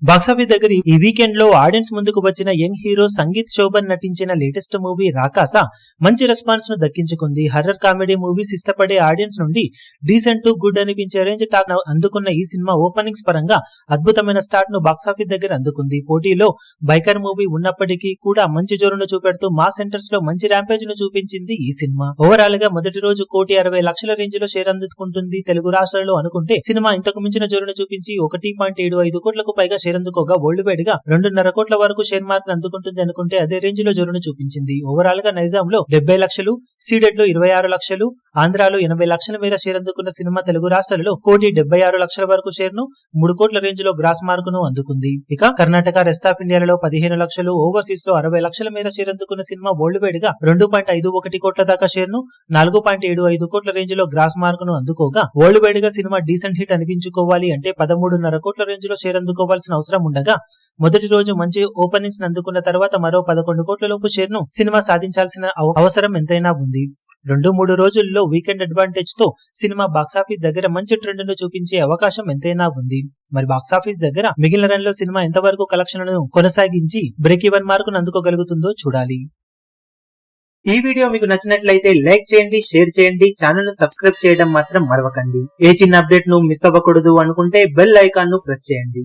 Box office దగ్గర ఈ weekend లో ఆడియన్స్ ముందుకు వచ్చిన యంగ్ హీరో సంగీత్ శోభన్ నటించిన లేటెస్ట్ మూవీ రాకాస మంచి రెస్పాన్స్ ను దక్కించుకుంది. హర్రర్ కామెడీ మూవీస్ ఇష్టపడే ఆడియన్స్ నుండి డీసెంట్ టు గుడ్ అనిపించే రేంజ్ టాక్ అందుకున్న ఈ సినిమా ఓపెనింగ్స్ పరంగా అద్భుతమైన స్టార్ట్ ను బాక్సాఫీస్ దగ్గర అందుకుంది. పోటీలో బైకర్ మూవీ ఉన్నప్పటికీ కూడా మంచి జోరును చూపెడుతూ మా సెంటర్స్ లో మంచి ర్యాంపేజ్ ను చూపించింది ఈ సినిమా. ఓవరాల్ గా మొదటి రోజు 1,60,00,000 రేంజ్ లో షేర్ అందుకుంటుంది తెలుగు రాష్ట్రాల్లో అనుకుంటే సినిమా ఇంతకు మించిన జోరును చూపించి 1.75 కోట్లకు పైగా షేర్ అందుకోగా వరల్డ్ వైడ్ గా 2.5 కోట్ల వరకు షేర్ మార్క్ అందుకుంటుంది అనుకుంటే అదే రేంజ్ లో జోరును చూపించింది. ఓవరాల్ గా నైజాం లో 70 లక్షలు, సీడెడ్ లో 26 లక్షలు, ఆంధ్రాలో 80 లక్షల మేర షేర్ అందుకున్న సినిమా తెలుగు రాష్ట్రాలలో 1,76,00,000 వరకు షేర్ ను 3 కోట్ల రేంజ్ లో గ్రాస్ మార్క్ ను అందుకుంది. ఇక కర్ణాటక, రెస్ట్ ఆఫ్ ఇండియాలో 15 లక్షలు, ఓవర్సీస్ లో 60 లక్షల మేర షేర్ అందుకున్న సినిమా వరల్డ్ వైడ్ గా 2.51 కోట్ల దాకా షేర్ ను 4.75 కోట్ల రేంజ్ లో గ్రాస్ మార్క్ ను అందుకోగా వరల్డ్ వైడ్ గా సినిమా డీసెంట్ హిట్ అనిపించుకోవాలి అంటే 13.5 కోట్ల రేంజ్ లో షేర్ అందుకోవాల్సిన అవసరం ఉండగా మొదటి రోజు మంచి ఓపెనింగ్స్ అందుకున్న తర్వాత మరో 11 కోట్ల లోపు షేర్ ను సినిమా సాధించాల్సిన అవసరం ఎంతైనా ఉంది. 2-3 రోజుల్లో వీకెండ్ అడ్వాంటేజ్ తో సినిమా బాక్సాఫీస్ దగ్గర మంచి ట్రెండ్ ను చూపించే అవకాశం ఎంతైనా ఉంది. మరి బాక్సాఫీస్ దగ్గర మిగిలిన రన్ లో సినిమా ఎంతవరకు కలెక్షన్లను కొనసాగించి బ్రేక్ ఈవెన్ మార్క్ ను అందుకోగలుగుతుందో చూడాలి. ఈ వీడియో మీకు నచ్చినట్లయితే లైక్ చేయండి, షేర్ చేయండి, ఛానల్ ను సబ్స్క్రైబ్ చేయడం మాత్రం మరవకండి. ఏ చిన్న అప్డేట్ ను మిస్ అవ్వకూడదు అనుకుంటే బెల్ ఐకాన్ ను ప్రెస్ చేయండి.